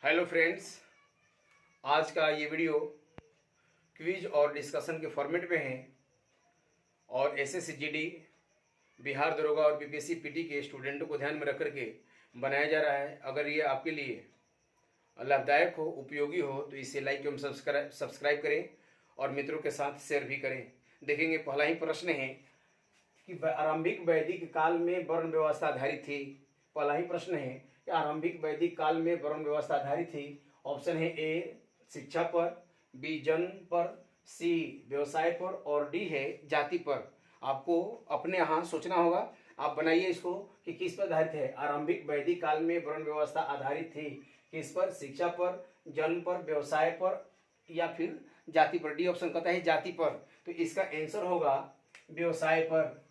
Hello friends, आज का ये वीडियो क्विज और डिस्कशन के फॉर्मेट में है और एसएससी जीडी, बिहार दरोगा और बीपीएससी पीटी के स्टूडेंटों को ध्यान में रख करके बनाया जा रहा है। अगर ये आपके लिए लाभदायक हो, उपयोगी हो तो इसे लाइक एवं सब्सक्राइब करें और मित्रों के साथ शेयर भी करें। देखेंगे, पहला ही प्रश्न है कि आरंभिक वैदिक काल में वर्ण व्यवस्था आधारित थी। पहला ही प्रश्न है कि आरंभिक वैदिक काल में वर्ण व्यवस्था आधारित थी। ऑप्शन है ए शिक्षा पर, बी जन्म पर, सी व्यवसाय पर और डी है जाति पर। आपको अपने यहाँ सोचना होगा, आप बनाइए इसको कि किस पर आधारित है। आरंभिक वैदिक काल में वर्ण व्यवस्था आधारित थी किस पर? शिक्षा पर, जन्म पर, व्यवसाय पर या फिर जाति पर। डी ऑप्शन कहता है जाति पर, तो इसका आंसर होगा व्यवसाय पर।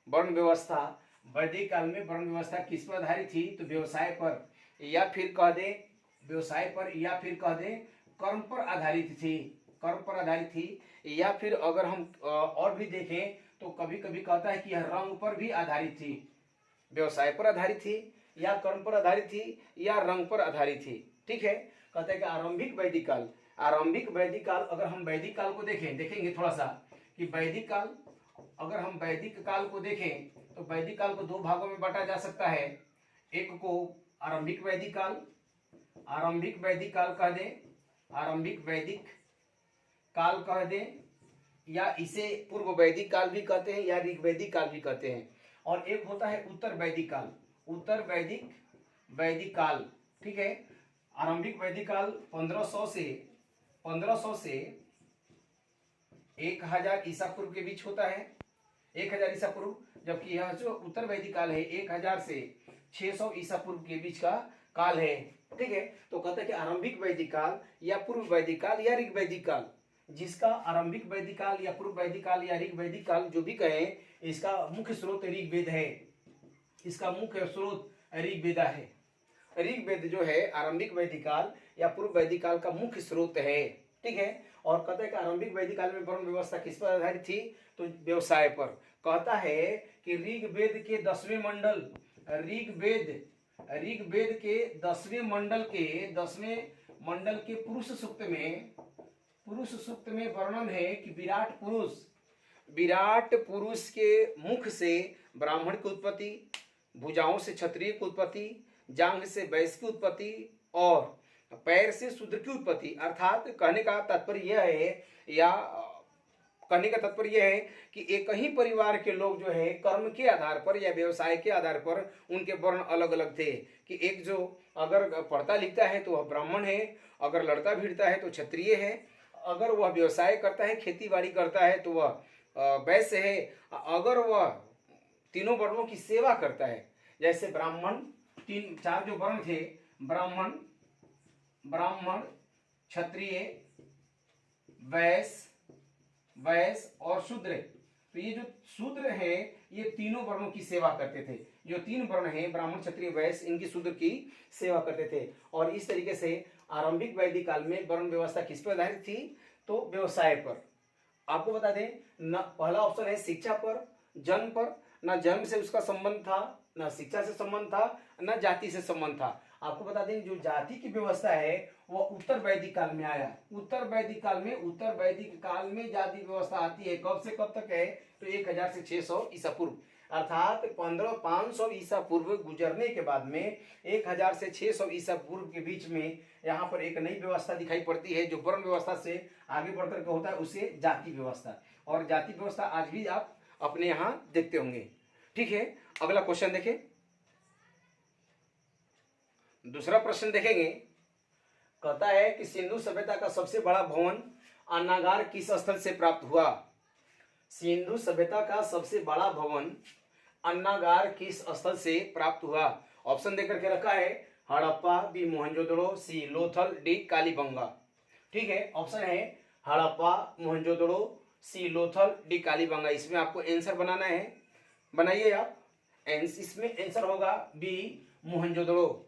वर्ण व्यवस्था वैदिक काल में वर्ण व्यवस्था किस पर आधारित थी? तो व्यवसाय पर, या फिर कह दें व्यवसाय पर, या फिर कह दें कर्म पर आधारित थी। कर्म पर आधारित थी, या फिर अगर हम और भी देखें तो कभी कभी कहता है कि यह रंग पर भी आधारित थी। व्यवसाय पर आधारित थी या कर्म पर आधारित थी या रंग पर आधारित थी। ठीक है, कहते हैं कि आरंभिक वैदिक काल। आरंभिक वैदिक काल, अगर हम वैदिक काल को देखेंगे थोड़ा सा कि वैदिक काल, अगर हम वैदिक काल को देखें तो वैदिक काल को दो भागों में बांटा जा सकता है। एक को आरंभिक वैदिक काल, आरंभिक वैदिक काल कह दें, आरंभिक वैदिक काल कह दें, या इसे पूर्व वैदिक काल भी कहते हैं या ऋग्वैदिक काल भी कहते हैं। और एक होता है उत्तर वैदिक काल, उत्तर वैदिक वैदिक काल। ठीक है, आरंभिक वैदिक काल 1500 से 1000 ईसा पूर्व के बीच होता है, 1000 ईसा पूर्व। जबकि यह जो उत्तर वैदिक काल है 1000 से 600 ईसा पूर्व के बीच का काल है। ठीक है, तो कहते हैं कि आरंभिक वैदिक काल या पूर्व वैदिक काल या ऋग वैदिक काल। जिसका आरंभिक वैदिक काल या पूर्व वैदिक काल या ऋग वैदिक काल जो भी कहें, इसका मुख्य स्रोत ऋग्वेद है। इसका मुख्य स्रोत ऋग्वेद है। ऋग्वेद जो है आरंभिक वैदिक काल या पूर्व वैदिक काल का मुख्य स्रोत है। ठीक है, और कहता है कि आरंभिक वैदिक काल में वर्ण व्यवस्था किस पर आधारित थी? तो व्यवसाय पर। कहता है कि ऋग्वेद के 10वें मंडल, ऋग्वेद के 10वें मंडल के पुरुष सूक्त में वर्णन है कि विराट पुरुष के मुख से ब्राह्मण की उत्पत्ति, भुजाओं से क्षत्रिय की उत्पत्ति, जांघ से वैश्य की उत्पत्ति और पैर से शूद्र की उत्पत्ति। अर्थात कहने का तात्पर्य यह है कि एक ही परिवार के लोग जो है कर्म के आधार पर या व्यवसाय के आधार पर उनके वर्ण अलग अलग थे। कि एक जो अगर पढ़ता लिखता है तो वह ब्राह्मण है, अगर लड़ता भिड़ता है तो क्षत्रिय है, अगर वह व्यवसाय करता है, खेती बाड़ी करता है तो वह वैश्य है, अगर वह तीनों वर्णों की सेवा करता है। जैसे ब्राह्मण, चार जो वर्ण थे, ब्राह्मण, क्षत्रिय, वैश्य और शूद्र। तो ये जो शूद्र है ये तीनों वर्णों की सेवा करते थे। जो तीन वर्ण हैं ब्राह्मण, क्षत्रिय, वैश्य, इनकी शूद्र की सेवा करते थे। और इस तरीके से आरंभिक वैदिक काल में वर्ण व्यवस्था किस पर आधारित थी? तो व्यवसाय पर। आपको बता दें, न पहला ऑप्शन है शिक्षा पर, जन्म पर। ना जन्म से उसका संबंध था, ना शिक्षा से संबंध था, ना जाति से संबंध था। आपको बता दें जो जाति की व्यवस्था है वह उत्तर वैदिक काल में आया। उत्तर वैदिक काल में जाति व्यवस्था आती है। कब से कब तक है? तो 1000 से 600 ईसा पूर्व। अर्थात 500 ईसा पूर्व गुजरने के बाद में 1000 से 600 ईसा पूर्व के बीच में यहाँ पर एक नई व्यवस्था दिखाई पड़ती है जो वर्ण व्यवस्था से आगे बढ़कर के होता है, उसे जाति व्यवस्था। और जाति व्यवस्था आज भी आप अपने यहाँ देखते होंगे। ठीक है, अगला क्वेश्चन देखें। दूसरा प्रश्न देखेंगे। कहता है कि सिंधु सभ्यता का सबसे बड़ा भवन अन्नागार किस स्थल से प्राप्त हुआ? सिंधु सभ्यता का सबसे बड़ा भवन अन्नागार किस स्थल से प्राप्त हुआ? ऑप्शन देकर के रखा है हड़प्पा, बी मोहनजोदड़ो, सी लोथल, डी कालीबंगा। ठीक है, ऑप्शन है हड़प्पा, मोहनजोदड़ो, सी लोथल, डी कालीबंगा। इसमें आपको आंसर बनाना है, बनाइए आप। इसमें आंसर होगा बी मोहनजोदड़ो।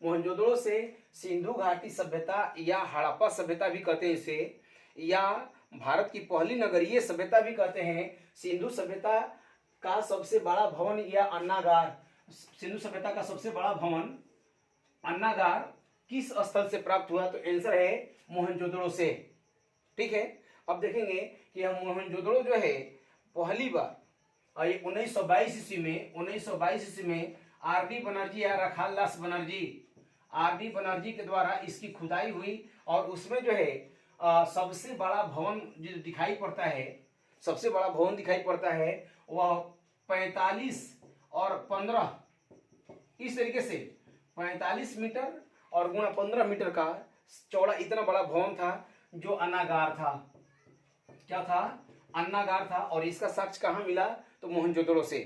मोहनजोदड़ो से सिंधु घाटी सभ्यता या हड़प्पा सभ्यता भी कहते हैं इसे, या भारत की पहली नगरीय सभ्यता भी कहते हैं। सिंधु सभ्यता का सबसे बड़ा भवन या अन्नागार, सिंधु सभ्यता का सबसे बड़ा भवन अन्नागार किस स्थल से प्राप्त हुआ? तो आंसर है मोहनजोदड़ो से। ठीक है, अब देखेंगे कि हम मोहनजोदड़ो जो है पहली बार 1922 ईस्वी में आर.डी. बनर्जी या रखालदास बनर्जी, आर.डी. बनर्जी के द्वारा इसकी खुदाई हुई और उसमें जो है सबसे बड़ा भवन जो दिखाई पड़ता है, सबसे बड़ा भवन दिखाई पड़ता है वह 45 और 15 इस तरीके से 45 मीटर और गुणा 15 मीटर का चौड़ा इतना बड़ा भवन था जो अन्नागार था। क्या था? अन्नागार था। और इसका साक्ष्य कहाँ मिला? तो मोहनजोदड़ो से।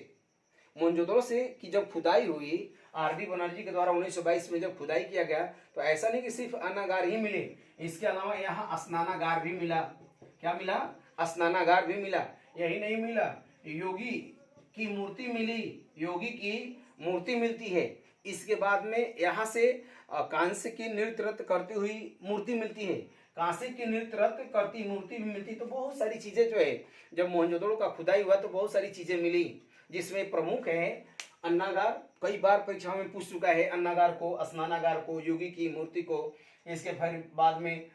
मोहनजोदड़ो से की जब खुदाई हुई आर.डी. बनर्जी के द्वारा 1922 में जब खुदाई किया गया तो ऐसा नहीं कि सिर्फ अन्नागार ही मिले, इसके अलावा यहाँ स्नानागार भी मिला। क्या मिला? स्नानागार भी मिला। यही नहीं मिला, योगी की मूर्ति मिली, योगी की मूर्ति मिलती है। इसके बाद में यहाँ से कांस्य की नृत्य करती हुई मूर्ति मिलती है, कांसे की नृत्य करती मूर्ति भी मिलती। तो बहुत सारी चीजें जो है जब मोहनजोदड़ो का खुदाई हुआ तो बहुत सारी चीजें मिली, जिसमें प्रमुख है अन्नागार। कई बार परीक्षाओं में पूछ चुका है अन्नागार को, स्नानागार को, योगी की मूर्ति को। इसके फिर बाद में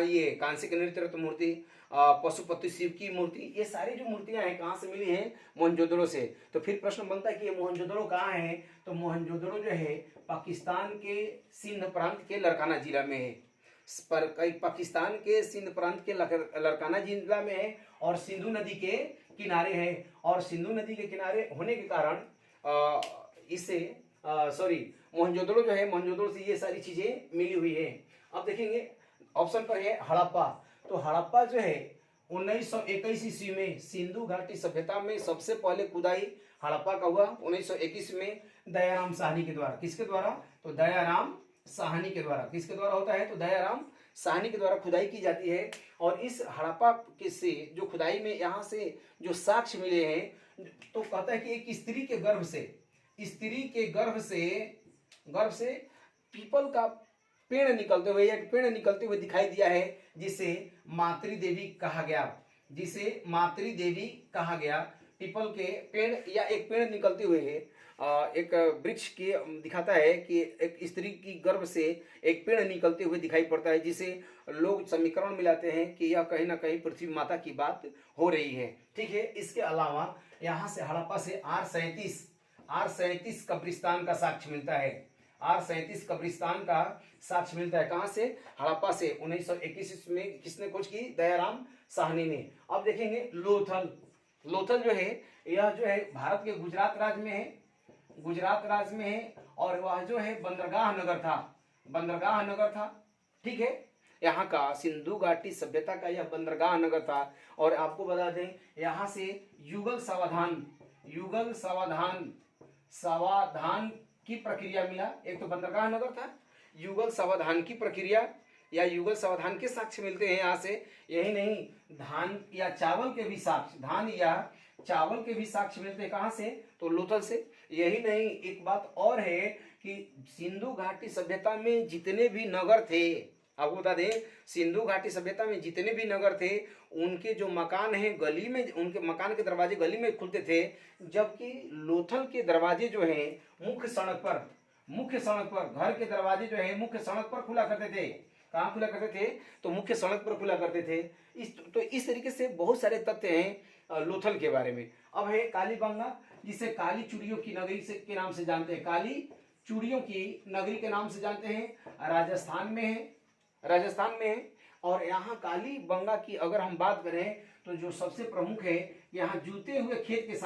ये कांसे की नृत्य मूर्ति, पशुपति शिव की मूर्ति, ये सारी जो मूर्तियां हैं कहाँ से मिली हैं? मोहनजोदड़ो से। तो फिर प्रश्न बनता है कि ये मोहनजोदड़ो कहाँ है? तो मोहनजोदड़ो जो है पाकिस्तान के सिंध प्रांत के लरकाना जिला में है। पर कई पाकिस्तान के सिंध प्रांत के लरकाना जिला में है और सिंधु नदी के किनारे है। और सिंधु नदी के किनारे होने के कारण इससे मोहनजोदड़ो जो है, मोहनजोदड़ो से ये सारी चीजें मिली हुई है। अब देखेंगे ऑप्शन पर है हड़प्पा। तो हड़प्पा जो है 1921 ईस्वी में सिंधु घाटी सभ्यता में सबसे पहले खुदाई हड़प्पा का हुआ 1921 में दयाराम साहनी के द्वारा। किसके द्वारा? तो दयाराम साहनी के द्वारा। किसके द्वारा होता है? तो दयाराम साहनी के द्वारा खुदाई की जाती है। और इस हड़प्पा के से जो खुदाई में यहाँ से जो साक्ष्य मिले हैं तो कहता है कि एक स्त्री के गर्भ से पीपल का पेड़ निकलते हुए, एक पेड़ निकलते हुए दिखाई दिया है जिसे मातृ देवी कहा गया। पीपल के पेड़ या एक पेड़ निकलते हुए एक वृक्ष की दिखाता है कि एक स्त्री की गर्भ से एक पेड़ निकलते हुए दिखाई पड़ता है, जिसे लोग समीकरण मिलाते हैं कि यह कहीं ना कहीं पृथ्वी माता की बात हो रही है। ठीक है, इसके अलावा यहाँ से हड़प्पा से R37 कब्रिस्तान का साक्ष्य मिलता है। R37 कब्रिस्तान का साक्ष्य मिलता है कहाँ से? हड़प्पा से। 1921 में किसने खोज की? दयाराम साहनी ने। अब देखेंगे लोथल जो है, यह जो है भारत के गुजरात राज्य में है और वह जो है बंदरगाह नगर था। ठीक है, यहाँ का सिंधु घाटी सभ्यता का यह बंदरगाह नगर था। और आपको बता दें यहाँ से युगल सावधान की प्रक्रिया मिला। एक तो बंदरगाह नगर था, युगल सावधान की प्रक्रिया या युगल सावधान के साक्ष्य मिलते हैं यहाँ से। यही नहीं, धान या चावल के भी साक्ष्य मिलते हैं कहाँ से? तो लोथल से। यही नहीं, एक बात और है कि सिंधु घाटी सभ्यता में जितने भी नगर थे, आपको बता दें सिंधु घाटी सभ्यता में जितने भी नगर थे उनके जो मकान हैं गली में, उनके मकान के दरवाजे गली में खुलते थे, जबकि लोथल के दरवाजे जो हैं मुख्य सड़क पर घर के दरवाजे जो है मुख्य सड़क पर खुला करते थे। कहाँ खुला करते थे? तो मुख्य सड़क पर खुला करते थे। इस तरीके से बहुत सारे तथ्य हैं लोथल के बारे में। अब है कालीबंगा, जिसे काली चूड़ियों की नगरी के नाम से जानते हैं। काली चूड़ियों की नगरी के नाम से जानते हैं। राजस्थान में है। और यहाँ कालीबंगा की अगर हम बात करें तो जो सबसे प्रमुख है, यहाँ जूते हुए खेत के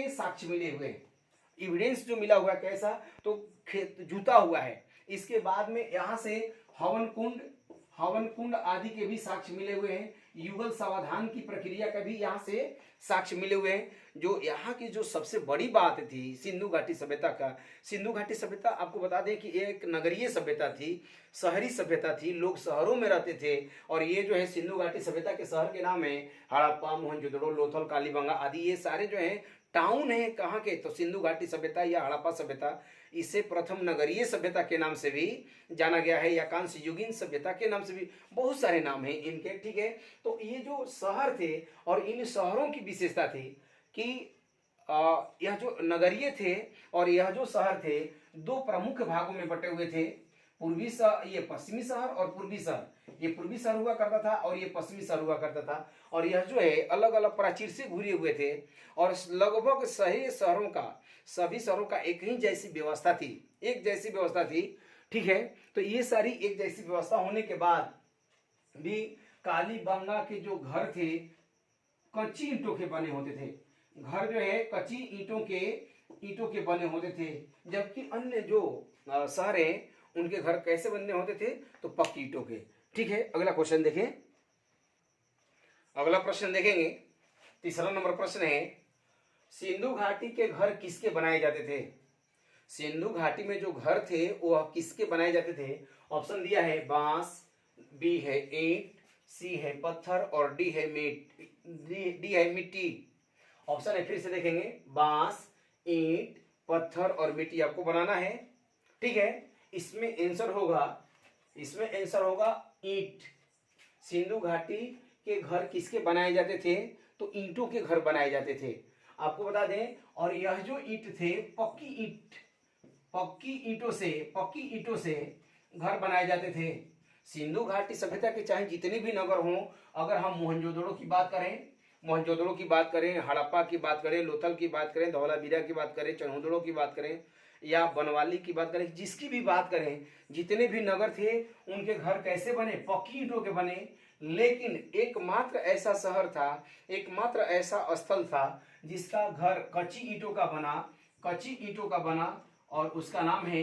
साक्ष्य मिले हुए एविडेंस जो मिला हुआ कैसा? तो खेत जूता हुआ है। इसके बाद में यहाँ से हवन कुंड आदि के भी साक्ष्य मिले हुए हैं। युगल सावधान की प्रक्रिया का भी यहाँ से साक्ष्य मिले हुए हैं। जो यहाँ की जो सबसे बड़ी बात थी सिंधु घाटी सभ्यता आपको बता दें कि एक नगरीय सभ्यता थी, शहरी सभ्यता थी, लोग शहरों में रहते थे। और ये जो है सिंधु घाटी सभ्यता के शहर के नाम है हड़प्पा, मोहनजोदड़ो, लोथल, कालीबंगा आदि। ये सारे जो है टाउन है कहाँ के? तो सिंधु घाटी सभ्यता या हड़प्पा सभ्यता। इसे प्रथम नगरीय सभ्यता के नाम से भी जाना गया है या कांस्य युगीन सभ्यता के नाम से भी, बहुत सारे नाम हैं इनके। ठीक है, तो ये जो शहर थे और इन शहरों की विशेषता थी कि यह जो नगरीय थे और यह जो शहर थे दो प्रमुख भागों में बटे हुए थे। पूर्वी शहर, ये पश्चिमी शहर और पूर्वी शहर। ये पूर्वी शहर हुआ करता था और ये पश्चिमी शहर हुआ करता था। और यह जो है अलग अलग प्राचीर से घिरे हुए थे और लगभग सभी शहरों का एक ही जैसी व्यवस्था थी, एक जैसी व्यवस्था थी। ठीक है, तो ये सारी एक जैसी व्यवस्था होने के बाद भी कालीबंगा के जो घर थे कच्ची ईंटों के बने होते थे। घर जो है कच्ची ईंटों के बने होते थे, जबकि अन्य जो शहर हैं उनके घर कैसे बनने होते थे, तो पक्की ईंटों के। ठीक है, अगला क्वेश्चन देखें। अगला प्रश्न देखेंगे, तीसरा नंबर प्रश्न है, सिंधु घाटी के घर किसके बनाए जाते थे? सिंधु घाटी में जो घर थे वह किसके बनाए जाते थे? ऑप्शन दिया है बांस, बी है ईंट, सी है पत्थर और डी है मिट्टी। ऑप्शन है, फिर से देखेंगे, बांस, ईंट, पत्थर और मिट्टी आपको बनाना है। ठीक है, इसमें आंसर होगा ईंट। सिंधु घाटी के घर किसके बनाए जाते थे? तो ईंटों के घर बनाए जाते थे, आपको बता दें। और यह जो ईंट थे पक्की ईंटों से घर बनाए जाते थे। सिंधु घाटी सभ्यता के चाहे जितने भी नगर हों, अगर हम मोहनजोदड़ो की बात करें, हड़प्पा की बात करें, लोथल की बात करें, धौलावीरा की बात करें, चन्होदड़ो की बात करें या बनवाली की बात करें, जिसकी भी बात करें, जितने भी नगर थे उनके घर कैसे बने? पक्की ईंटों के बने। लेकिन एकमात्र ऐसा शहर था, एकमात्र ऐसा स्थल था जिसका घर कच्ची ईंटों का बना और उसका नाम है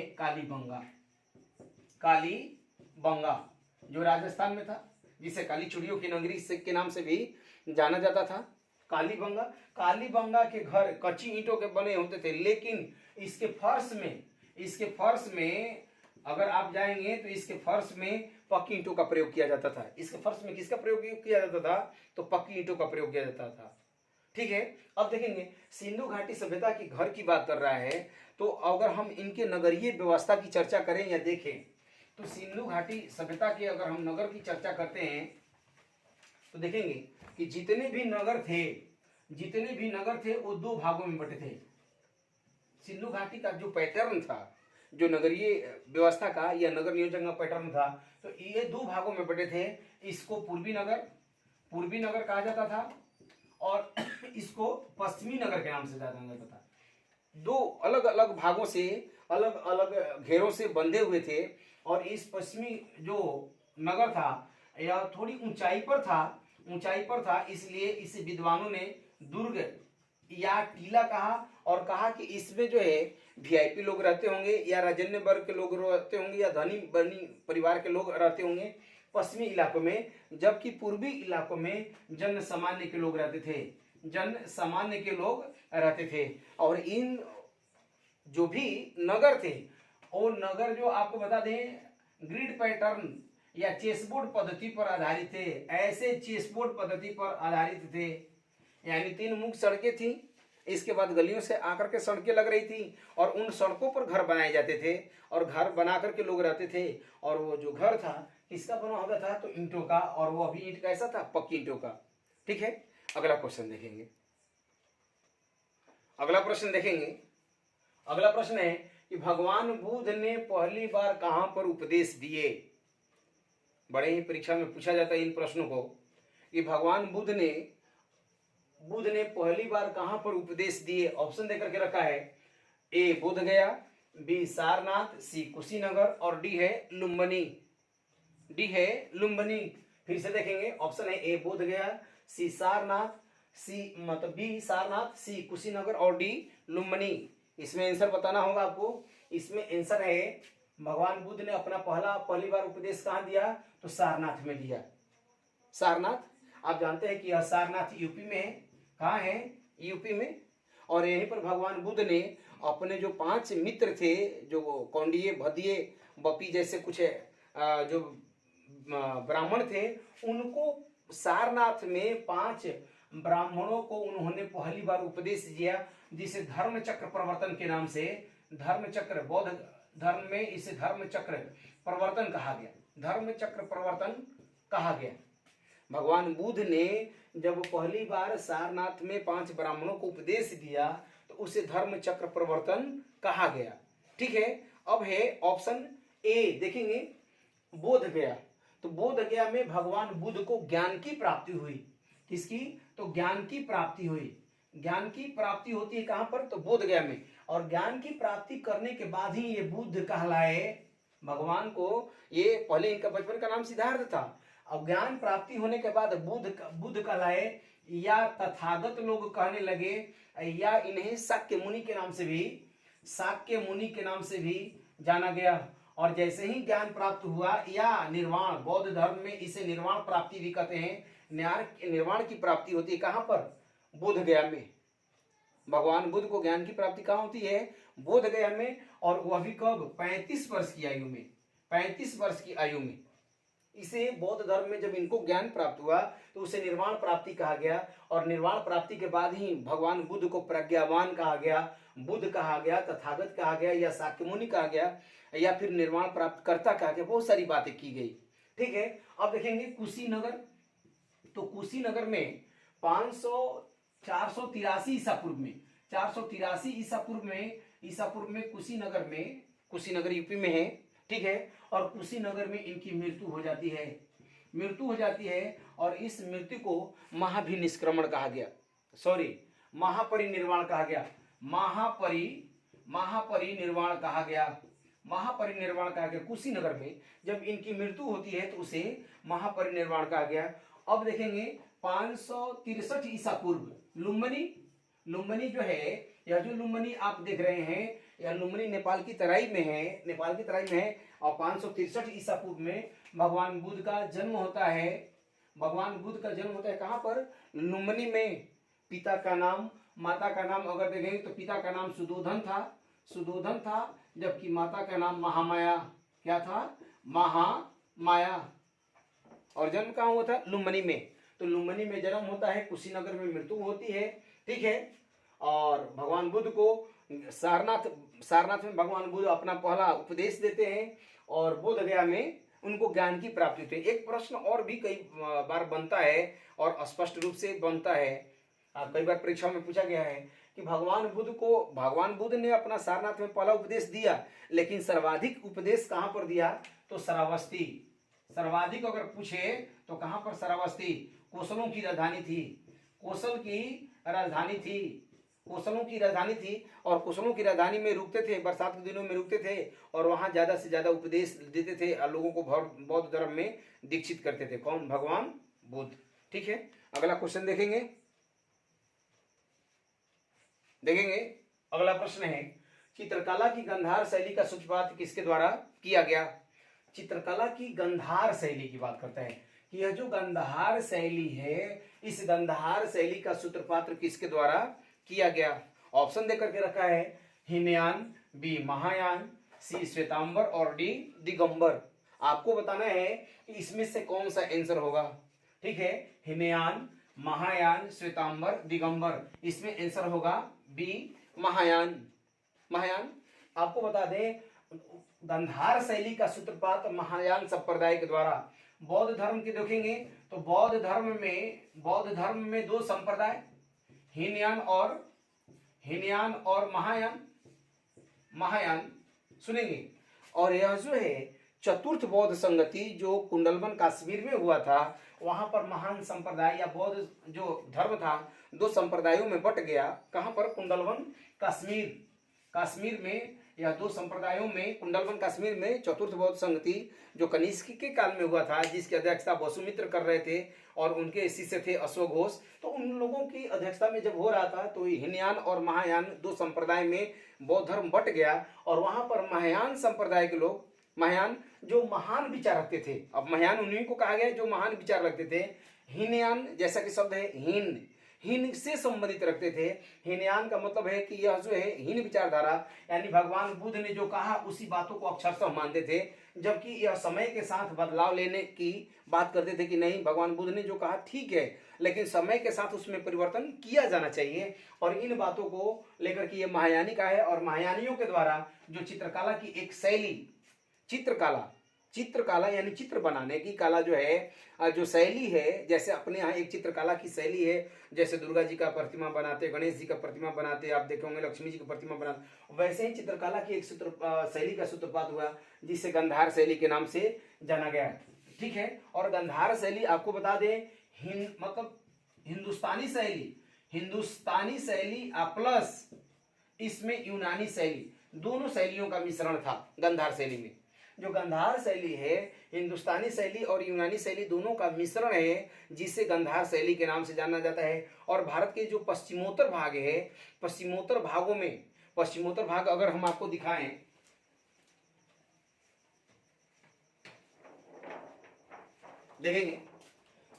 कालीबंगा। जो राजस्थान में था, जिसे काली चूड़ियों की नगरी के नाम से भी जाना जाता था। कालीबंगा के घर कच्ची ईंटों के बने होते थे, लेकिन इसके फर्श में अगर आप जाएंगे तो इसके फर्श में पक्की ईंटों का प्रयोग किया जाता था। इसके फर्श में किसका प्रयोग किया जाता था? तो पक्की ईंटों का प्रयोग किया जाता था। ठीक है, अब देखेंगे सिंधु घाटी सभ्यता की घर की बात कर रहा है, तो अगर हम इनके नगरीय व्यवस्था की चर्चा करें या देखें, तो सिंधु घाटी सभ्यता के अगर हम नगर की चर्चा करते हैं तो देखेंगे कि जितने भी नगर थे वो दो भागों में बटे थे। सिंधु घाटी का जो पैटर्न था, जो नगरीय व्यवस्था का या नगर नियोजन का पैटर्न था, तो ये दो भागों में बटे थे। इसको पूर्वी नगर कहा जाता था और इसको पश्चिमी नगर के नाम से जाना जाता था। दो अलग अलग भागों से, अलग अलग घेरों से बंधे हुए थे। और इस पश्चिमी जो नगर था यह थोड़ी ऊंचाई पर था, इसलिए इसे विद्वानों ने दुर्ग या टीला कहा और कहा कि इसमें जो है वीआईपी लोग रहते होंगे या राजन्य वर्ग के लोग रहते होंगे या धनी बनी परिवार के लोग रहते होंगे पश्चिमी इलाकों में, जबकि पूर्वी इलाकों में जन सामान्य के लोग रहते थे। और इन जो भी नगर थे वो नगर जो आपको बता दें ग्रिड पैटर्न या चेसबोर्ड पद्धति पर आधारित थे। ऐसे चेसबोर्ड पद्धति पर आधारित थे, यानी 3 मुख्य सड़कें थी, इसके बाद गलियों से आकर के सड़कें लग रही थी और उन सड़कों पर घर बनाए जाते थे और घर बना करके लोग रहते थे। और वो जो घर था किसका बना होता था? तो ईंटों का, और वो अभी ईंट कैसा था? पक्की ईंटों का। ठीक है, अगला प्रश्न देखेंगे। अगला प्रश्न है कि भगवान बुद्ध ने पहली बार कहां पर उपदेश दिए? बड़े ही परीक्षा में पूछा जाता है इन प्रश्नों को कि भगवान बुद्ध ने पहली बार कहां पर उपदेश दिए। ऑप्शन देकर के रखा है, ए बोध गया, बी सारनाथ, सी कुशीनगर और डी है लुम्बिनी। फिर से देखेंगे, ऑप्शन है ए बोध गया, सी सारनाथ, बी सारनाथ, सी कुशीनगर और डी लुम्बिनी। इसमें आंसर बताना होगा आपको। इसमें आंसर है भगवान बुद्ध ने अपना पहली बार उपदेश कहां दिया? तो सारनाथ में दिया। सारनाथ आप जानते हैं कि यह सारनाथ यूपी में है। कहाँ है? यूपी में। और यहीं पर भगवान बुद्ध ने अपने जो 5 मित्र थे, जो कौंडिये, भदिये, बपी जैसे कुछ जो ब्राह्मण थे, उनको सारनाथ में 5 ब्राह्मणों को उन्होंने पहली बार उपदेश दिया, जिसे धर्म चक्र प्रवर्तन के नाम से, बौद्ध धर्म में इसे धर्म चक्र प्रवर्तन कहा गया। भगवान बुद्ध ने जब पहली बार सारनाथ में 5 ब्राह्मणों को उपदेश दिया उसे धर्म चक्र प्रवर्तन कहा गया। ठीक है, अब है ऑप्शन ए, देखेंगे बोध गया। तो बोध गया में भगवान बुद्ध को ज्ञान की प्राप्ति हुई। किसकी? तो ज्ञान की प्राप्ति हुई। ज्ञान की प्राप्ति होती है कहां पर? तो बोध गया में। और ज्ञान की प्राप्ति करने के बाद ही ये बुद्ध कहलाए। भगवान को, ये पहले इनका बचपन का नाम सिद्धार्थ था, अब ज्ञान प्राप्ति होने के बाद बुद्ध कहलाए, या तथागत लोग कहने लगे, या इन्हें शाक्य मुनि के नाम से भी जाना गया। और जैसे ही ज्ञान प्राप्त हुआ, या निर्वाण, बौद्ध धर्म में इसे निर्वाण प्राप्ति भी कहते हैं। निर्वाण की प्राप्ति होती है कहां पर? बोध गया में। भगवान बुद्ध को ज्ञान की प्राप्ति कहां होती है? बोध गया में। और वह भी कब? 35 वर्ष की आयु में। 35 वर्ष की आयु में इसे बौद्ध धर्म में जब इनको ज्ञान प्राप्त हुआ तो उसे निर्वाण प्राप्ति कहा गया। और निर्वाण प्राप्ति के बाद ही भगवान बुद्ध को प्रज्ञावान कहा गया, बुद्ध कहा गया, तथागत कहा गया, या शाक्य मुनि कहा गया, या फिर निर्वाण प्राप्त करता कहा गया। बहुत सारी बातें की गई। ठीक है, अब देखेंगे कुशीनगर। तो कुशीनगर में 483 ईसा पूर्व में, 483 ईसा पूर्व में कुशीनगर यूपी में है। ठीक है, और कुशीनगर में इनकी मृत्यु हो जाती है। और इस मृत्यु को महाभिनिष्क्रमण कहा गया, महापरिनिर्वाण कहा गया। महापरिनिर्वाण कहा गया। कुशीनगर में जब इनकी मृत्यु होती है तो उसे महापरिनिर्वाण कहा गया। अब देखेंगे 563 ईसा पूर्व लुम्बिनी जो है, यह जो लुम्बिनी आप देख रहे हैं, यह लुम्बिनी नेपाल की तराई में है। और 563 ईसा पूर्व में भगवान बुद्ध का जन्म होता है। कहां पर? लुम्बिनी में। पिता का नाम, माता का नाम अगर देखेंगे तो पिता का नाम सुदोधन था, जबकि माता का नाम महामाया। क्या था? महामाया। और जन्म कहाँ हुआ था? लुम्बिनी में। तो लुम्बिनी में जन्म होता है, कुशीनगर में मृत्यु होती है। ठीक है, और भगवान बुद्ध को सारनाथ में भगवान बुद्ध अपना पहला उपदेश देते हैं, और बोध गया में उनको ज्ञान की प्राप्ति होती है। एक प्रश्न और भी कई बार बनता है और स्पष्ट रूप से बनता है, कई बार परीक्षा में पूछा गया है कि भगवान बुद्ध ने अपना सारनाथ में पहला उपदेश दिया, लेकिन सर्वाधिक उपदेश कहां पर दिया? तो श्रावस्ती। सर्वाधिक अगर पूछे तो कहां पर? श्रावस्ती। कोसलों की राजधानी थी, और कोसलों की राजधानी में रुकते थे, बरसात के दिनों में रुकते थे, और वहां ज्यादा से ज्यादा उपदेश देते थे, लोगों को बौद्ध धर्म में दीक्षित करते थे। कौन? भगवान बुद्ध। ठीक है, अगला क्वेश्चन देखेंगे। अगला प्रश्न है, चित्रकला की गंधार शैली का सूत्रपात किसके द्वारा किया गया? चित्रकला की गंधार शैली की बात करते हैं कि यह जो गंधार शैली है, इस गंधार शैली का सूत्रपात किसके द्वारा किया गया? ऑप्शन देकर के रखा है, हीनयान, बी महायान, सी श्वेतांबर और डी दिगंबर। आपको बताना है कि इसमें से कौन सा आंसर होगा। ठीक है, हीनयान, महायान, श्वेतांबर, दिगंबर। इसमें आंसर होगा बी महायान। आपको बता दें, गंधार शैली का सूत्रपात महायान संप्रदाय के द्वारा। बौद्ध धर्म के देखेंगे तो बौद्ध धर्म में दो संप्रदाय, हीनयान और महायान सुनेंगे। और यह जो है चतुर्थ बौद्ध संगति जो कुंडलवन कश्मीर में हुआ था, वहां पर महान संप्रदाय या बौद्ध जो धर्म था दो संप्रदायों में बट गया। कहां पर? कुंडलवन कश्मीर में। यह दो संप्रदायों में कुंडलवन कश्मीर में चतुर्थ बौद्ध संगति जो कनिष्क के काल में हुआ था, जिसकी अध्यक्षता वसुमित्र कर रहे थे, और उनके शिष्य थे अश्वघोष घोष। तो उन लोगों की अध्यक्षता में जब हो रहा था तो हीनयान और महायान दो संप्रदाय में बौद्ध धर्म बट गया। और वहां पर महायान संप्रदाय के लोग, महायान जो महान विचार रखते थे, अब महायान उन्हीं को कहा गया जो महान विचार रखते थे। हीनयान जैसा कि शब्द है हीन से संबंधित रखते थे। हीनयान का मतलब है कि यह जो है हीन विचारधारा, यानी भगवान बुद्ध ने जो कहा उसी बातों को अक्षरशः मानते थे, जबकि यह समय के साथ बदलाव लेने की बात करते थे कि नहीं, भगवान बुद्ध ने जो कहा ठीक है, लेकिन समय के साथ उसमें परिवर्तन किया जाना चाहिए। और इन बातों को लेकर के ये महायानी का है। और महायानियों के द्वारा जो चित्रकला की एक शैली, चित्रकला चित्रकला यानी चित्र बनाने की कला जो है, जो शैली है, जैसे अपने यहाँ एक चित्रकला की शैली है, जैसे दुर्गा जी का प्रतिमा बनाते, गणेश जी का प्रतिमा बनाते, आप देखे होंगे लक्ष्मी जी का प्रतिमा बनाते, वैसे ही चित्रकला की एक शैली का सूत्रपात हुआ जिसे गंधार शैली के नाम से जाना गया। ठीक है, और गंधार शैली आपको बता दें मतलब हिंदुस्तानी शैली प्लस इसमें यूनानी शैली, दोनों शैलियों का मिश्रण था गंधार शैली में। जो गंधार शैली है हिंदुस्तानी शैली और यूनानी शैली दोनों का मिश्रण है, जिसे गंधार शैली के नाम से जाना जाता है। और भारत के जो पश्चिमोत्तर भाग है, पश्चिमोत्तर भागों में, पश्चिमोत्तर भाग अगर हम आपको दिखाएं, देखेंगे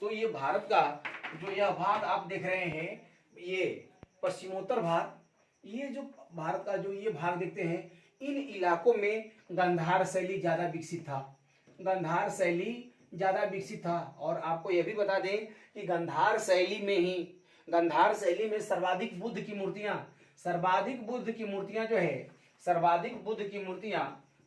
तो ये भारत का जो यह भाग आप देख रहे हैं, ये पश्चिमोत्तर भाग, ये जो भारत का जो ये भाग देखते हैं, इन इलाकों में गंधार शैली ज्यादा विकसित था, गंधार शैली ज्यादा विकसित था। और आपको यह भी बता दें कि गंधार शैली में सर्वाधिक बुद्ध की मूर्तियां,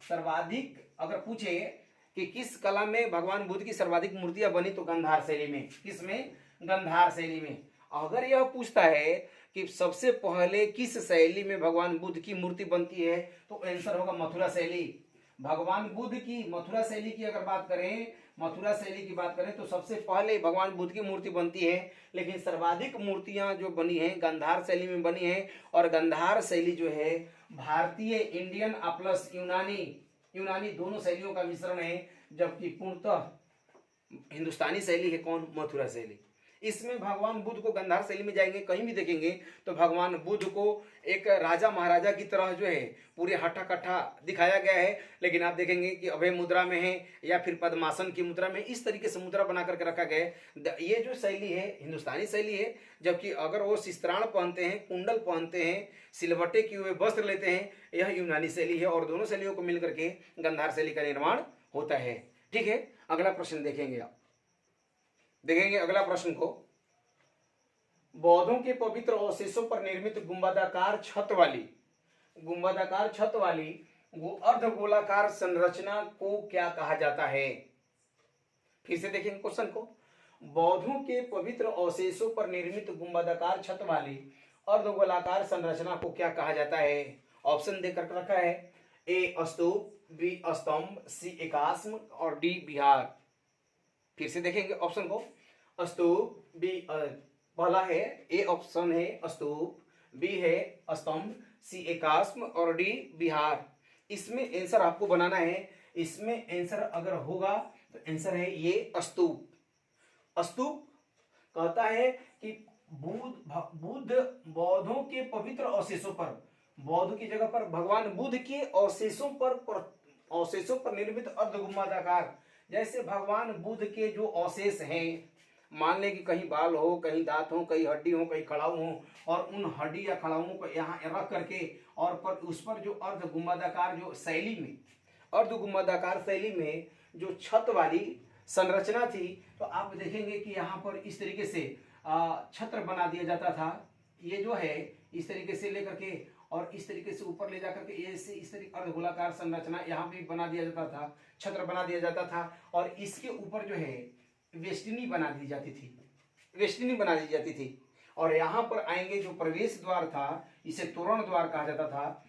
सर्वाधिक अगर पूछे कि किस कला में भगवान बुद्ध की सर्वाधिक मूर्तियां बनी, तो गंधार शैली में। किसमें? गंधार शैली में। अगर यह पूछता है कि सबसे पहले किस शैली में भगवान बुद्ध की मूर्ति बनती है, तो आंसर होगा मथुरा शैली। भगवान बुद्ध की मथुरा शैली की अगर बात करें तो सबसे पहले भगवान बुद्ध की मूर्ति बनती है, लेकिन सर्वाधिक मूर्तियां जो बनी हैं गंधार शैली में बनी है। और गंधार शैली जो है भारतीय, इंडियन प्लस यूनानी दोनों शैलियों का मिश्रण है, जबकि पूर्णतः हिंदुस्तानी शैली है कौन? मथुरा शैली। इसमें भगवान बुद्ध को गंधार शैली में जाएंगे, कहीं भी देखेंगे तो भगवान बुद्ध को एक राजा महाराजा की तरह जो है पूरे हट्टा कट्टा दिखाया गया है। लेकिन आप देखेंगे कि अभय मुद्रा में है या फिर पद्मासन की मुद्रा में, इस तरीके से मुद्रा बना करके रखा गया है। ये जो शैली है हिंदुस्तानी शैली है। जबकि अगर वो शिस्त्राण पहनते हैं, कुंडल पहनते हैं, सिलवटे किए हुए वस्त्र लेते हैं, यह यूनानी शैली है। और दोनों शैलियों को मिलकर के गंधार शैली का निर्माण होता है। ठीक है, अगला प्रश्न देखेंगे आप। देखेंगे अगला प्रश्न को, बौद्धों के पवित्र अवशेषों पर निर्मित गुंबदाकार छत वाली वो अर्धगोलाकार संरचना को क्या कहा जाता है? फिर से देखेंगे क्वेश्चन को, बौद्धों के पवित्र अवशेषों पर निर्मित गुंबदाकार छत वाली अर्धगोलाकार संरचना को क्या कहा जाता है? ऑप्शन देकर रखा है, ए स्तूप, बी स्तंभ, सी एकास्म और डी विहार। फिर से देखेंगे ऑप्शन को, स्तूप, बी पहला है ए ऑप्शन है स्तूप, बी है स्तंभ, सी एकास्म और डी विहार। इसमें आंसर आपको बनाना है। इसमें आंसर अगर होगा तो आंसर है ये स्तूप। स्तूप कहता है कि बुद्ध बौद्धों के पवित्र अवशेषों पर, बौद्ध की जगह पर भगवान बुद्ध के अवशेषों पर निर्मित अर्धगुंबदाकार, जैसे भगवान बुद्ध के जो अवशेष हैं, मान लें कि कहीं बाल हो, कहीं दांत हो, कहीं हड्डी हो, कहीं खड़ाऊ हो, और उन हड्डी या खड़ाऊं को यहाँ रख करके और उस पर जो अर्धगुंबदाकार शैली में जो छत वाली संरचना थी, तो आप देखेंगे कि यहाँ पर इस तरीके से छत्र बना दिया जाता था। ये जो है इस तरीके से लेकर के और इस तरीके से ऊपर ले जाकर के इस तरीके अर्धगोलाकार संरचना यहाँ भी बना दिया जाता था, छत्र बना दिया जाता था। और इसके ऊपर जो है वेष्टिनी बना दी जाती थी। और यहाँ पर आएंगे जो प्रवेश द्वार था, इसे तोरण द्वार कहा जाता था।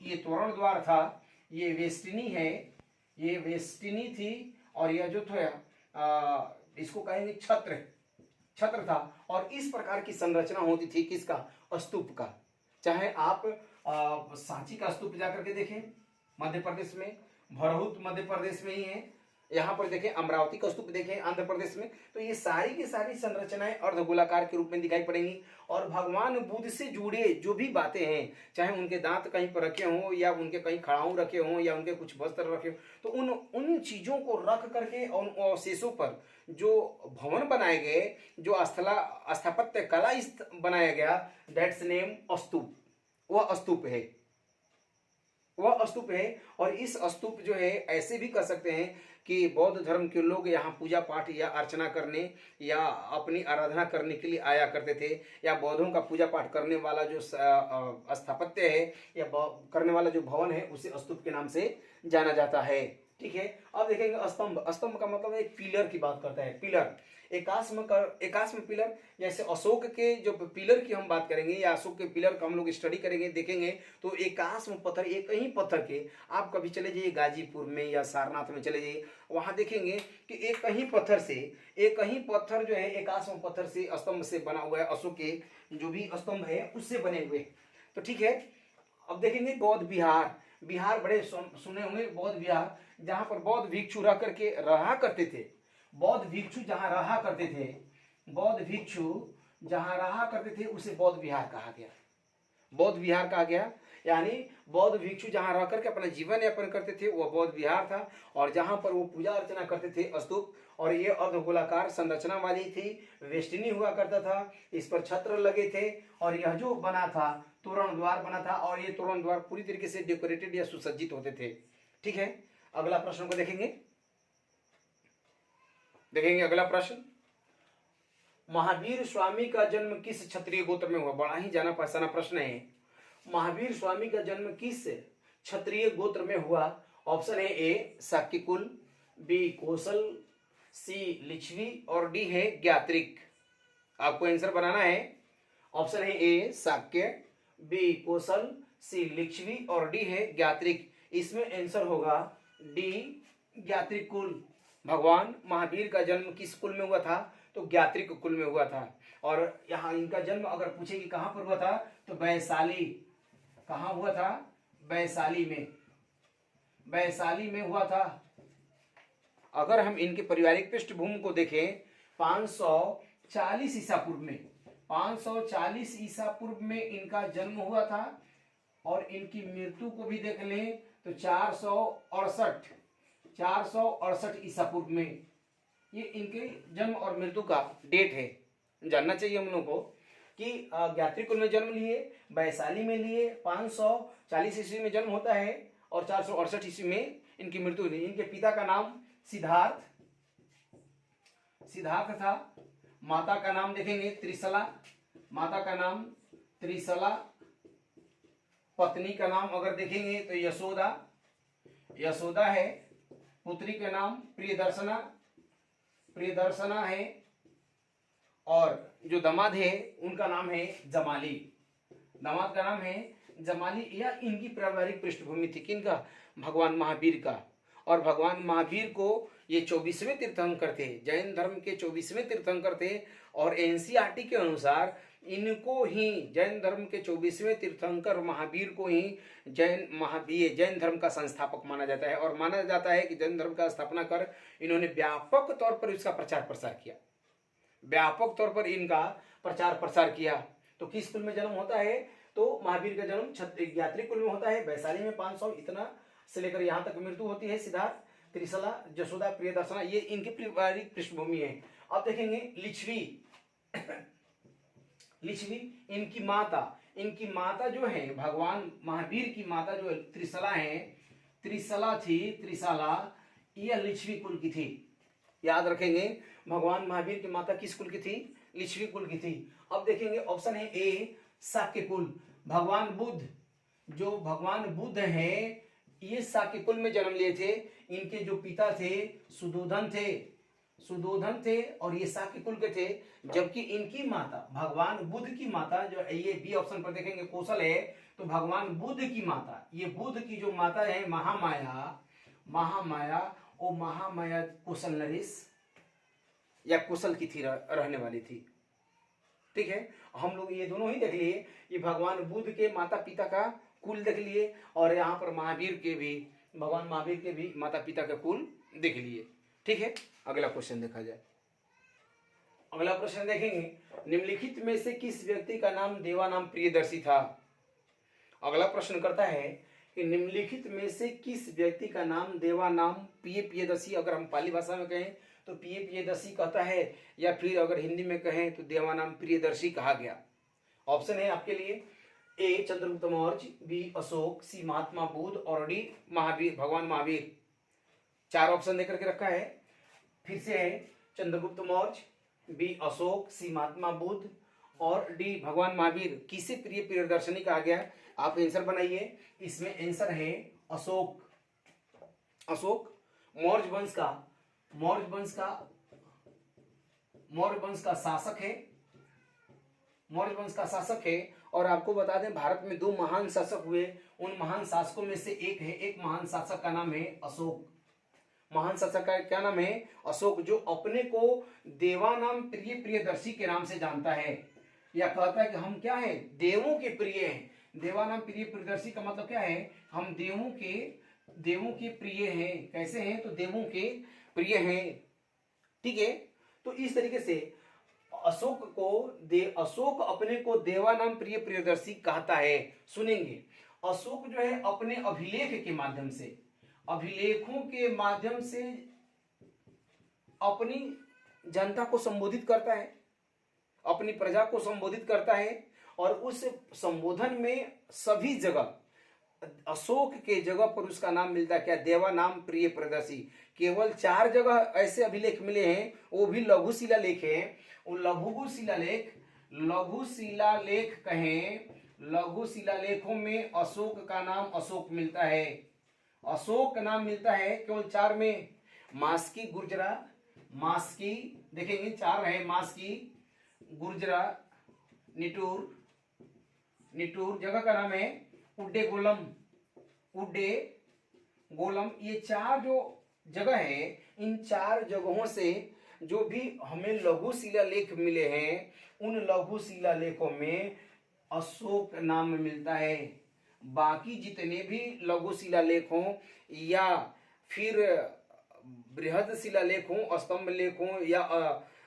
ये तोरण द्वार था, ये वेष्टिनी है, ये वेष्टिनी थी। और यह जो था इसको कहेंगे छत्र था। और इस प्रकार की संरचना होती थी किसका? स्तूप का। चाहे आप सांची का स्तूप जाकर के देखें मध्य प्रदेश में, भरहुत मध्य प्रदेश में ही है, यहाँ पर देखें अमरावती का स्तूप देखें आंध्र प्रदेश में, तो ये सारी की सारी संरचनाएं अर्धगोलाकार के रूप में दिखाई पड़ेंगी। और भगवान बुद्ध से जुड़े जो भी बातें हैं, चाहे उनके दांत कहीं पर रखे हों या उनके कहीं खड़ाऊ रखे हों या उनके कुछ वस्त्र रखे हों, तो उन चीजों को रख करके उन अवशेषों पर जो भवन बनाए गए, जो स्थापत्य कला बनाया गया, दैट्स नेम स्तूप। वह स्तूप है। और इस स्तूप जो है ऐसे भी कह सकते हैं कि बौद्ध धर्म के लोग यहाँ पूजा पाठ या अर्चना करने या अपनी आराधना करने के लिए आया करते थे, या बौद्धों का पूजा पाठ करने वाला जो स्थापत्य है या करने वाला जो भवन है उसे स्तूप के नाम से जाना जाता है। ठीक है। अब देखेंगे स्तंभ। स्तंभ का मतलब एक पिलर की बात करता है, पिलर। एकाश्म पिलर, जैसे अशोक के जो पिलर की हम बात करेंगे या अशोक के पिलर का हम लोग स्टडी करेंगे, देखेंगे तो एकाश्म पत्थर, एक ही पत्थर के, आप कभी चले जाइए गाजीपुर में या सारनाथ में चले जाइए, वहां देखेंगे कि एक ही पत्थर से, एक ही पत्थर जो है एकाश्म पत्थर से स्तंभ से बना हुआ है, अशोक के जो भी स्तंभ है उससे बने हुए। तो ठीक है। अब देखेंगे बौद्ध विहार। विहार बड़े सुने होंगे, बौद्ध विहार, जहां पर बौद्ध भिक्षु रह करके रहा करते थे। बौद्ध भिक्षु जहां रहा करते थे, बौद्ध भिक्षु जहां रहा करते थे उसे बौद्ध विहार कहा गया। बौद्ध विहार कहा गया, यानी बौद्ध भिक्षु जहां रह करके अपना जीवन यापन करते थे वह बौद्ध विहार था। और जहां पर वो पूजा अर्चना करते थे स्तूप, और ये अर्धगोलाकार संरचना वाली थी, वेष्टनी हुआ करता था, इस पर छत्र लगे थे, और यह जो बना था तोरण द्वार बना था, और ये तोरण द्वार पूरी तरीके से डेकोरेटेड या सुसज्जित होते थे। ठीक है। अगला प्रश्न को देखेंगे। अगला प्रश्न, महावीर स्वामी का जन्म किस क्षत्रिय गोत्र में हुआ? बड़ा ही जाना पहचाना प्रश्न है। महावीर स्वामी का जन्म किस क्षत्रिय गोत्र में हुआ? ऑप्शन है ए शाक्य कुल, बी कौशल, सी लिच्छवी और डी है ज्ञात्रिक। आपको आंसर बनाना है। ऑप्शन है ए शाक्य, बी कौशल, सी लिच्छवी और डी है ज्ञात्रिक। इसमें आंसर होगा डी ज्ञात्रिक कुल। भगवान महावीर का जन्म किस कुल में हुआ था? तो ज्ञात्रिक कुल में हुआ था। और यहाँ इनका जन्म अगर पूछे कि कहां पर हुआ था, तो वैशाली। कहां हुआ था? वैशाली में। वैशाली में हुआ था। अगर हम इनके पारिवारिक पृष्ठभूमि को देखें, 540 ईसा पूर्व में, 540 ईसा पूर्व में इनका जन्म हुआ था। और इनकी मृत्यु को भी देख लें तो 468 ईसा पूर्व में। ये इनके जन्म और मृत्यु का डेट है। जानना चाहिए हम लोगों को कि ज्ञात्रिक कुल में जन्म लिए, वैशाली में लिए, 540 ईस्वी में जन्म होता है और 468 ईस्वी में इनकी मृत्यु हुई। इनके पिता का नाम सिद्धार्थ था। माता का नाम देखेंगे त्रिशला। माता का नाम त्रिशला। पत्नी का नाम अगर देखेंगे तो यशोदा है। पुत्री का नाम प्रियदर्शना है। और जो दामाद है उनका नाम है जमाली। दामाद का नाम है जमाली। यह इनकी पारिवारिक पृष्ठभूमि थी किनका? भगवान महावीर का। और भगवान महावीर को ये 24वें तीर्थंकर थे, जैन धर्म के 24वें तीर्थंकर थे। और एनसीईआरटी के अनुसार इनको ही, जैन धर्म के 24वें तीर्थंकर महावीर को ही जैन धर्म का संस्थापक माना जाता है। और माना जाता है कि जैन धर्म का स्थापना कर इन्होंने व्यापक तौर पर इसका प्रचार प्रसार किया। व्यापक तौर पर इनका प्रचार प्रसार किया। तो किस कुल में जन्म होता है? तो महावीर का जन्म ज्ञात्रिक कुल में होता है, वैशाली में 500 इतना से लेकर यहाँ तक मृत्यु होती है। सिद्धार्थ, त्रिशला, यशोदा, प्रियदर्शना, ये इनकी पारिवारिक पृष्ठभूमि है। अब देखेंगे लिच्छवी, इनकी माता जो है, भगवान महावीर की माता जो त्रिशला है, त्रिशला, यह लिच्छवी कुल की थी। याद रखेंगे, भगवान महावीर की माता किस कुल की थी? लिच्छवी कुल की थी। अब देखेंगे ऑप्शन है ए शाक्य कुल। भगवान बुद्ध है, ये शाक्य कुल में जन्म लिए थे। इनके जो पिता थे सुदोधन थे और ये शाक्य कुल के थे। जबकि इनकी माता, भगवान बुद्ध की माता, जो ये बी ऑप्शन पर देखेंगे कौशल है, तो भगवान बुद्ध की माता, ये बुद्ध की जो माता है महामाया कुशल नरेश या कुशल की थी, रहने वाली थी। ठीक है। हम लोग ये दोनों ही देख लिए, ये भगवान बुद्ध के माता पिता का कुल देख लिए, और यहाँ पर भगवान महावीर के भी माता पिता का कुल देख लिए। ठीक है। अगला क्वेश्चन देखा जाए। अगला प्रश्न देखेंगे, निम्नलिखित में से किस व्यक्ति का नाम देवानाम प्रियदर्शी था? अगला प्रश्न करता है कि निम्नलिखित में से किस व्यक्ति का नाम देवानाम प्रियदर्शी, अगर हम पाली भाषा में कहें तो प्रियदर्शी कहता है, या फिर अगर हिंदी में कहें तो देवानाम प्रियदर्शी कहा गया। ऑप्शन है आपके लिए ए चंद्रगुप्त मौर्य, बी अशोक, सी महात्मा बुद्ध और डी भगवान महावीर। 4 ऑप्शन देकर के रखा है। फिर से है चंद्रगुप्त मौर्य, बी अशोक, सी महात्मा बुद्ध और डी भगवान महावीर। किसे प्रियदर्शनी कहा गया? आप आंसर बनाइए। इसमें आंसर है अशोक। मौर्य वंश का शासक है। मौर्य वंश का शासक है। और आपको बता दें भारत में 2 महान शासक हुए, उन महान शासकों में से एक महान शासक का नाम है अशोक। महान शासक का क्या नाम है? अशोक, जो अपने को देवानाम प्रिय प्रियदर्शी के नाम से जानता है, या कहता है कि हम क्या है? देवों के प्रिय हैं। देवानाम प्रिय प्रियदर्शी का मतलब क्या है? हम देवों के प्रिय हैं। कैसे हैं? तो देवों के प्रिय हैं। ठीक है, तो इस तरीके से अशोक अपने को देवानाम प्रिय प्रियदर्शी कहता है। सुनेंगे, अशोक जो है अपने अभिलेखों के माध्यम से अपनी जनता को संबोधित करता है, अपनी प्रजा को संबोधित करता है। और उस संबोधन में सभी जगह अशोक के जगह पर उसका नाम मिलता है क्या? देवानाम प्रिय प्रियदर्शी। केवल 4 जगह ऐसे अभिलेख मिले हैं, वो भी लघु शिलालेख हैं। लघु शिलालेखों में अशोक का नाम अशोक मिलता है। अशोक नाम मिलता है केवल 4 में। मास्की देखेंगे 4 है, मास्की, गुर्जरा, निटूर जगह का नाम है, उड्डे गोलम। ये 4 जो जगह है, इन 4 जगहों से जो भी हमें लघु शिलालेख मिले हैं, उन लघु शिलालेखों में अशोक नाम मिलता है। बाकी जितने भी लघु शिलालेख हों या फिर बृहद शिलालेख हों, स्तंभ लेख हों या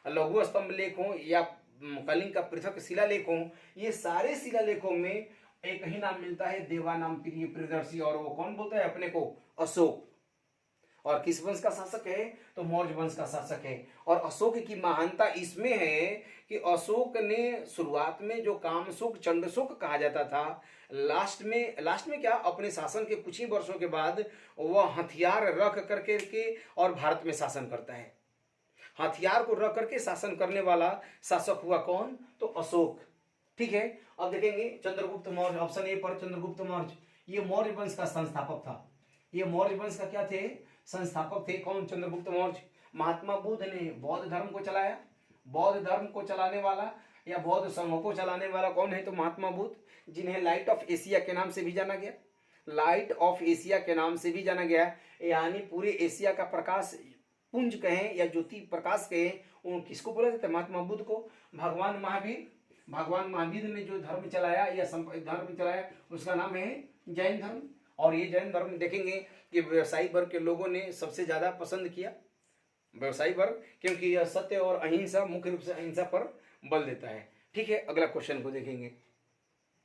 लघु स्तंभ लेख हों या कलिंग का पृथक शिलालेख हों, ये सारे शिलालेखों में एक ही नाम मिलता है, देवानाम प्रिय प्रियदर्शी। और वो कौन बोलता है अपने को? अशोक। और किस वंश का शासक है? तो मौर्य वंश का शासक है। और अशोक की महानता इसमें है कि अशोक ने शुरुआत में जो कामशोक चंडशोक कहा जाता था, लास्ट में क्या, अपने शासन के कुछ ही वर्षों के बाद वह हथियार रख करके और भारत में शासन करता है। हथियार को रख करके शासन करने वाला शासक हुआ कौन? तो अशोक। ठीक है, अब देखेंगे चंद्रगुप्त मौर्य। ऑप्शन ए पर चंद्रगुप्त मौर्य, ये मौर्य वंश का संस्थापक था। ये मौर्य वंश का क्या थे? संस्थापक थे। कौन? चंद्रगुप्त मौर्य। महात्मा बुद्ध ने बौद्ध धर्म को चलाया। बौद्ध धर्म को चलाने वाला या बौद्ध संघ को चलाने वाला कौन है? तो महात्मा बुद्ध, जिन्हें लाइट ऑफ एशिया के नाम से भी जाना गया। लाइट ऑफ एशिया के नाम से भी जाना गया, यानी पूरे एशिया का प्रकाश पुंज कहें या ज्योति प्रकाश कहें, उन किसको बोला जाता है? महात्मा बुद्ध को। भगवान महावीर ने जो धर्म चलाया या धर्म चलाया, उसका नाम है जैन धर्म। और ये जैन धर्म देखेंगे कि व्यवसायी वर्ग के लोगों ने सबसे ज्यादा पसंद किया, व्यवसायी वर्ग, क्योंकि यह सत्य और अहिंसा, मुख्य रूप से अहिंसा पर बल देता है। ठीक है, अगला क्वेश्चन को देखेंगे।